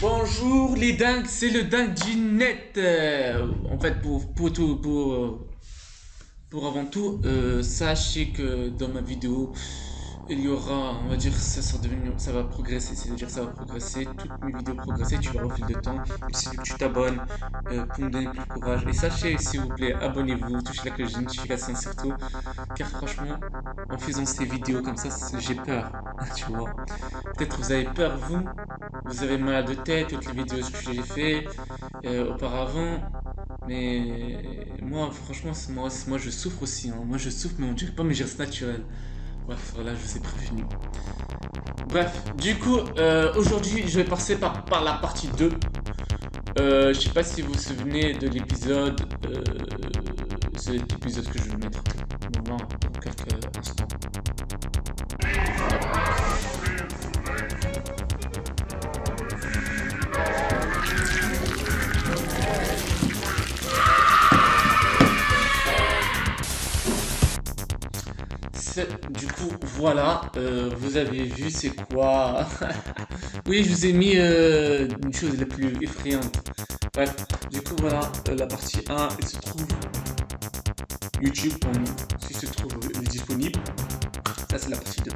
Bonjour les dingues, c'est le dingue du net. En fait, pour avant tout, sachez que dans ma vidéo, il y aura, on va dire, ça va progresser. C'est-à-dire, ça va progresser. Toutes mes vidéos progresser. Tu verras au fil de temps. Il suffit que tu t'abonnes pour me donner plus de courage. Et sachez, s'il vous plaît, abonnez-vous, touchez la cloche de notification surtout. Car franchement, en faisant ces vidéos comme ça, j'ai peur. Tu vois. Peut-être vous avez peur, vous avez mal de tête, toutes les vidéos que j'ai fait auparavant. Mais moi, franchement, moi je souffre aussi. Hein. Moi je souffre, mais on dirait pas mes gestes naturels. Bref, voilà, je vous ai prévenu. Bref, du coup, aujourd'hui, je vais passer par la partie 2. Je sais pas si vous vous souvenez de l'épisode. C'est l'épisode que je vais mettre dans quelques instants. Du coup, voilà, vous avez vu c'est quoi. Oui, je vous ai mis une chose la plus effrayante. Bref, du coup, voilà, la partie 1, il se trouve YouTube, s'il se trouve disponible. Ça, c'est la partie 2,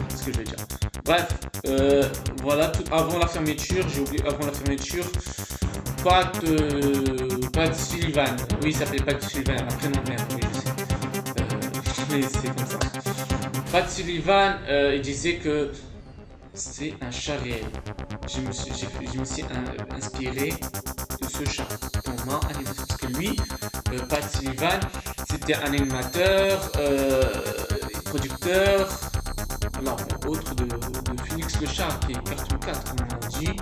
c'est ce que je vais dire. Bref, voilà, tout avant la fermeture, j'ai oublié, avant la fermeture, pas de Sullivan. Oui, ça s'appelle pas de Sullivan, un prénom de merde, oui, je sais. Mais c'est comme ça. Pat Sullivan, il disait que c'est un chat réel. Je me suis inspiré de ce chat pour ma animation. Parce que lui, Pat Sullivan, c'était un animateur, producteur, alors, autre de Phoenix le chat, qui est Cartoon 4, comme on dit,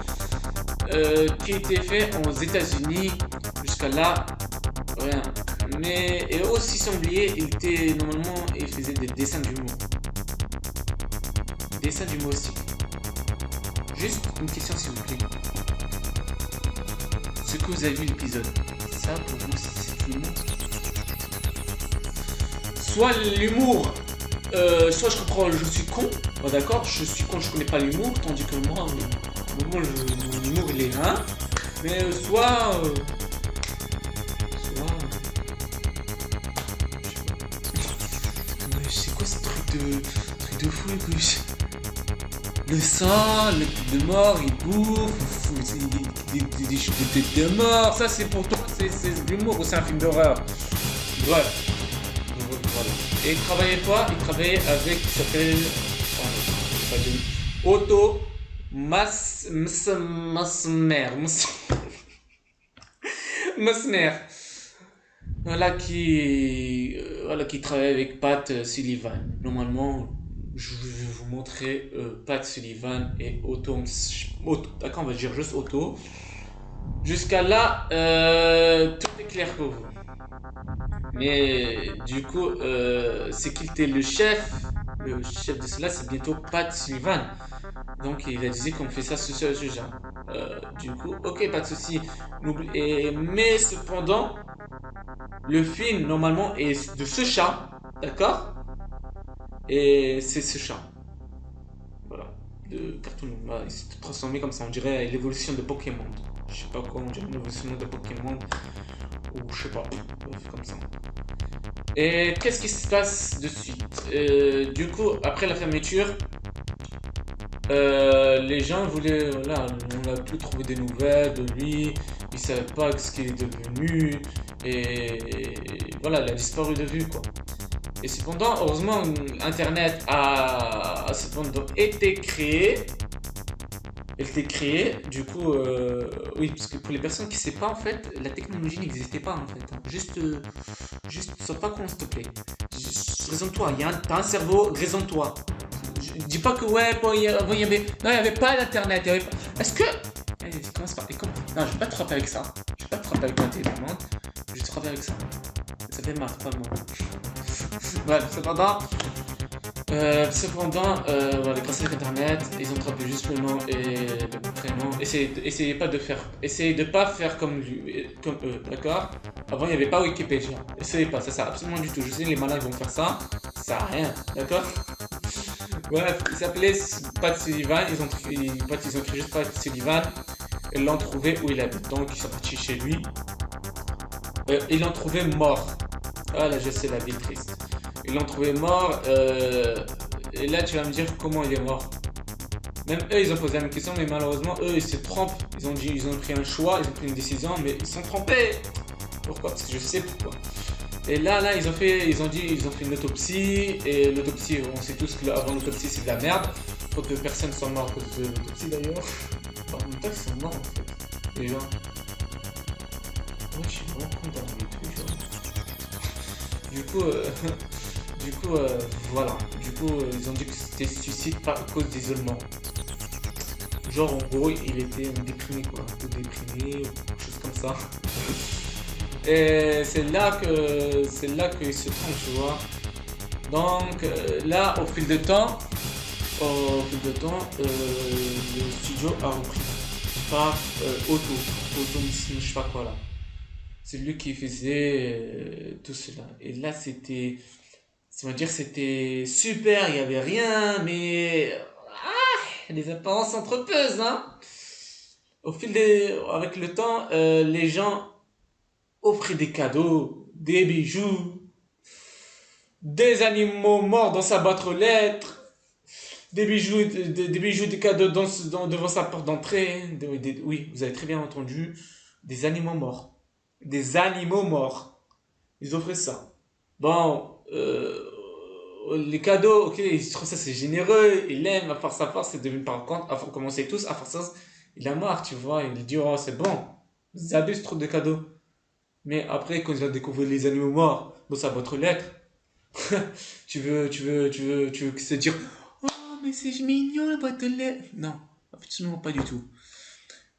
qui était fait aux États-Unis. Jusqu'à là, rien. Mais et aussi sans oublier, il faisait des dessins d'humour. Dessin d'humoristique. Juste une question s'il vous plaît. Ce que vous avez vu l'épisode, ça pour vous c'est l'humour. Soit l'humour, soit je comprends, je suis con, oh, d'accord, je suis con, je connais pas l'humour, tandis que moi, mon humour il est un, mais soit c'est quoi ce truc de fou le sang, le tête de mort, il bouffe, des chutes de tête de mort, ça c'est pour toi, c'est de l'humour ou c'est un film d'horreur. Bref, voilà. Et il travaillait quoi? Il travaillait avec, il s'appelle Otto Mesmer. Voilà qui travaille avec Pat Sullivan. Normalement, je vais vous montrer Pat Sullivan et Otto. D'accord, on va dire juste Otto. Jusqu'à là, tout est clair pour vous. Mais du coup, c'est qui était le chef? Le chef de cela, c'est bientôt Pat Sullivan. Donc il a dit qu'on fait ça ce genre. Du coup, ok, pas de souci. Mais cependant, le film normalement est de ce chat, d'accord? Et c'est ce chat. Voilà. De cartoon. Voilà, il s'est transformé comme ça, on dirait l'évolution de Pokémon. Je sais pas quoi, on dirait l'évolution de Pokémon. Ou je sais pas, comme ça. Et qu'est-ce qui se passe de suite? Du coup, après la fermeture, les gens voulaient, voilà, on n'a plus trouvé des nouvelles de lui, ils savaient pas ce qu'il est devenu, et voilà, il a disparu de vue, quoi. Et cependant, heureusement, Internet a cependant été créé. Elle était créée, du coup, oui, parce que pour les personnes qui ne savent pas, en fait, la technologie n'existait pas, en fait. Hein. Juste, sois pas con, s'il te plaît. Raisonne-toi, t'as un cerveau, raisonne-toi. Dis pas que, ouais, bon, il y avait... Non, il n'y avait pas d'internet, pas... Est-ce que... Allez, commence par... Non, je vais pas te frapper avec ça. Je vais pas te frapper avec ma télécommande. Je vais te frapper avec ça. Ça fait mal, pas moi. Bref, cependant, voilà, grâce à internet, ils ont traduit juste le nom et le prénom. Essayez de pas faire comme eux, d'accord? Avant, il n'y avait pas Wikipédia. Essayez pas, ça sert absolument du tout. Je sais, les malins vont faire ça, ça sert à rien, d'accord? Bref, il s'appelait Pat Sullivan, ils ont créé juste Pat Sullivan. Ils l'ont trouvé où il habite. Donc ils sont partis chez lui. Ils l'ont trouvé mort. Ah là, je sais, la vie triste. Ils l'ont trouvé mort. Et là, tu vas me dire comment il est mort. Même eux, ils ont posé la même question, mais malheureusement, eux, ils se trompent. Ils ont pris un choix, ils ont pris une décision, mais ils sont trompés. Pourquoi? Parce que je sais pourquoi. Et là, ils ont fait une autopsie. Et l'autopsie, on sait tous que avant l'autopsie, c'est de la merde. Faut que personne soit mort à cause de l'autopsie d'ailleurs. Enfin, en même temps, ils sont morts en fait. Les gens. Ouais, je suis vraiment con dans les trucs. Du coup, du coup, voilà. Du coup, ils ont dit que c'était suicide par cause d'isolement. Genre, en gros, il était déprimé, quoi. Un peu déprimé, ou quelque chose comme ça. Et c'est là qu'il se trompe, tu vois. Donc, là, le studio a repris par Otto, je sais pas quoi là. C'est lui qui faisait tout cela. Et là, ça veut dire c'était super, il y avait rien, mais les apparences sont trompeuses, hein. Avec le temps, les gens offraient des cadeaux, des bijoux, des animaux morts dans sa boîte aux lettres, des bijoux, des cadeaux devant sa porte d'entrée. Oui, vous avez très bien entendu, des animaux morts. Des animaux morts. Ils offraient ça. Bon, les cadeaux, ok, ils trouvent ça c'est généreux, il aime, à force, c'est devenu par contre, à force, comme on sait tous, à force, il a marre, tu vois, il dit, oh, c'est bon, ils abusent trop de cadeaux. Mais après, quand il a découvert les animaux morts dans sa boîte aux lettres, tu veux se dire, oh, mais c'est mignon la boîte aux lettres. Non, absolument pas du tout.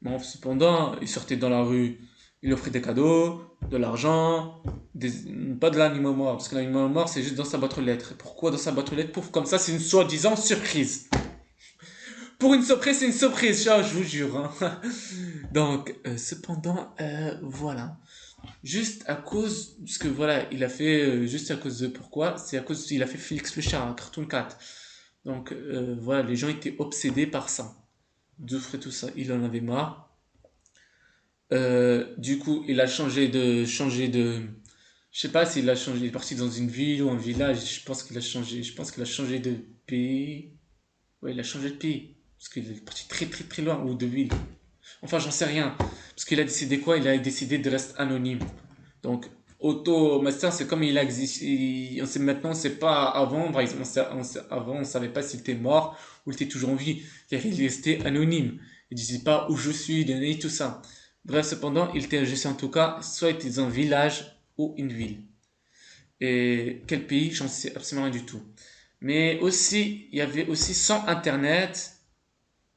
Bon, cependant, il sortait dans la rue, il offrait des cadeaux, de l'argent, des- pas de l'animal mort, parce que l'animal mort, c'est juste dans sa boîte aux lettres. Pourquoi dans sa boîte aux lettres? Pouf, comme ça, c'est une soi-disant surprise. Pour une surprise, c'est une surprise, ça, je vous jure, hein. Donc, cependant, voilà. Juste à cause, parce que voilà, il a fait, juste à cause de pourquoi, c'est à cause, il a fait Félix le chat, un Cartoon Cat. Donc, voilà, les gens étaient obsédés par ça. D'offrir tout ça, il en avait marre. Du coup, il a changé de, je sais pas s'il a changé, il est parti dans une ville ou un village. Je pense qu'il a changé de pays. Ouais, il a changé de pays parce qu'il est parti très très très loin ou de ville. Enfin, j'en sais rien parce qu'il a décidé quoi? Il a décidé de rester anonyme. Donc, Auto Master, c'est comme il a existé. On sait maintenant, c'est pas avant. Par exemple, avant, on savait pas s'il était mort ou il était toujours en vie. Car il restait anonyme. Il disait pas où je suis, donné tout ça. Bref, cependant, il était, je sais en tout cas, soit il était dans un village ou une ville. Et quel pays, j'en sais absolument rien du tout. Mais aussi, il y avait aussi sans Internet,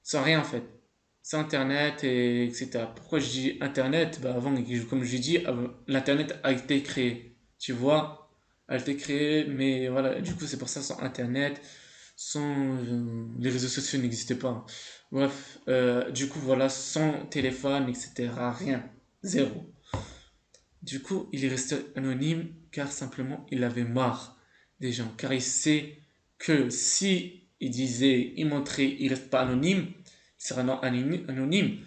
sans rien en fait. Sans Internet, et etc. Pourquoi je dis Internet? Bah avant, comme je dis, l'Internet a été créé. Tu vois? A été créé, mais voilà, du coup, c'est pour ça, sans Internet, les réseaux sociaux n'existaient pas. Bref, du coup, voilà, sans téléphone, etc. Rien. Zéro. Du coup, il est resté anonyme car simplement il avait marre des gens. Car il sait que si il disait, il montrait, il reste pas anonyme, il sera non anonyme,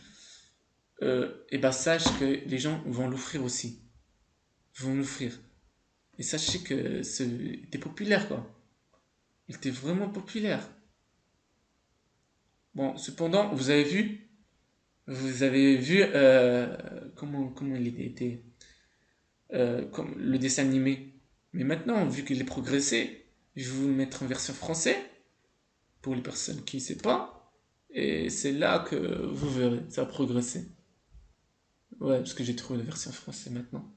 et ben sache que les gens vont l'offrir aussi. Vont l'offrir. Et sachez que il était populaire quoi. Il était vraiment populaire. Bon, cependant, vous avez vu comment il était, comme le dessin animé. Mais maintenant, vu qu'il est progressé, je vais vous le mettre en version française pour les personnes qui ne savent pas. Et c'est là que vous verrez, ça a progressé. Ouais, parce que j'ai trouvé la version française maintenant.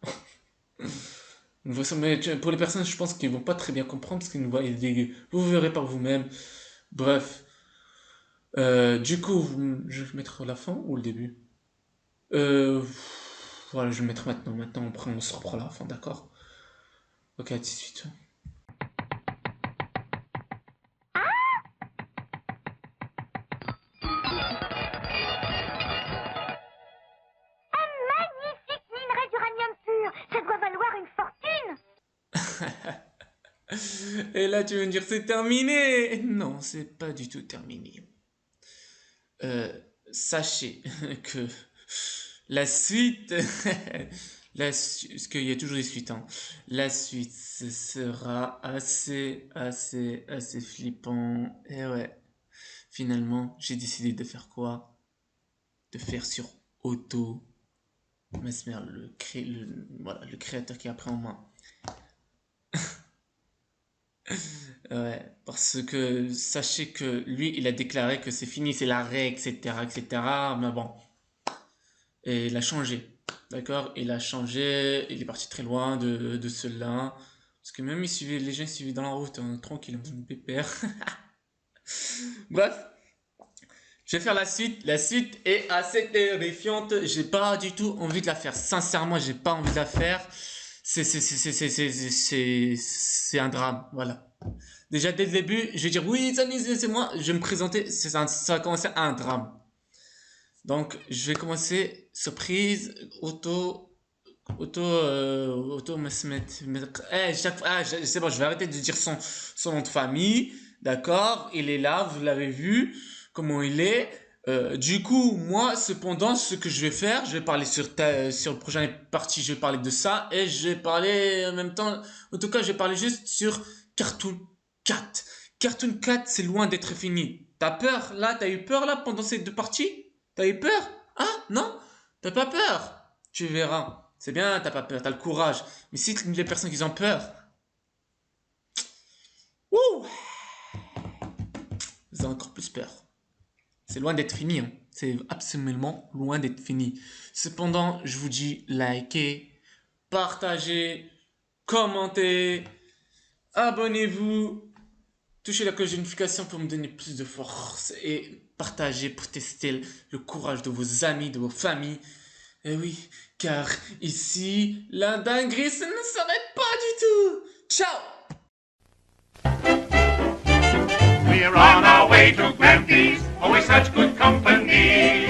Mais pour les personnes, je pense qu'ils vont pas très bien comprendre parce qu'ils ne voient, vous verrez par vous-même. Bref. Du coup, je vais mettre la fin ou le début? Euh, voilà, je vais mettre maintenant. Maintenant, on se reprend la fin, d'accord? Ok, à tout de suite. Magnifique minerai d'uranium pur. Ça doit valoir une fortune. Et là, tu veux me dire c'est terminé? Non, c'est pas du tout terminé. Euh, Sachez que La suite, parce qu'il y a toujours des suites, hein. La suite, ce sera assez flippant. Et ouais, finalement, j'ai décidé de faire quoi? De faire sur Auto, Mesmer, voilà, le créateur qui a pris en main. Ouais, parce que sachez que lui, il a déclaré que c'est fini, c'est l'arrêt, etc., etc. Mais bon, et il a changé, d'accord? Il a changé, il est parti très loin de cela. Parce que même les gens suivaient dans la route, hein, tranquille, pépère. Bref, je vais faire la suite. La suite est assez terrifiante. J'ai pas du tout envie de la faire. Sincèrement, j'ai pas envie de la faire. C'est un drame, voilà. Déjà dès le début, je vais dire oui, c'est moi. Je vais me présenter, ça va commencer à un drame. Donc, je vais commencer surprise, c'est bon, je vais arrêter de dire son nom de famille, d'accord? Il est là, vous l'avez vu, comment il est. Du coup, moi, cependant, ce que je vais faire, je vais parler sur le prochain partie, je vais parler de ça, et je vais parler en même temps, en tout cas, je vais parler juste sur Cartoon 4. Cartoon 4, c'est loin d'être fini. T'as peur, là? T'as eu peur, là, pendant ces deux parties? T'as eu peur? Ah, non? T'as pas peur? Tu verras. C'est bien, t'as pas peur, t'as le courage. Mais si les personnes qui ont peur, ouh, vous avez encore plus peur. C'est loin d'être fini, hein. C'est absolument loin d'être fini. Cependant, je vous dis, likez, partagez, commentez, abonnez-vous, touchez la cloche de notification pour me donner plus de force et partagez pour tester le courage de vos amis, de vos familles. Eh oui, car ici, la dinguerie, ça ne s'arrête pas du tout. Ciao! We're on our way to Grampy's, always such good company.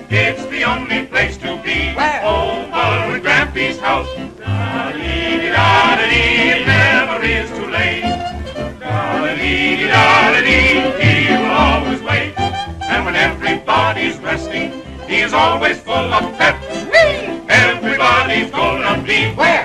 It's the only place to be. Where? Over at Grampy's house. Da-dee-dee-da-dee, it never is too late. Da-dee-dee-da-dee, he will always wait. And when everybody's resting, he is always full of pep. Everybody's gonna be Where?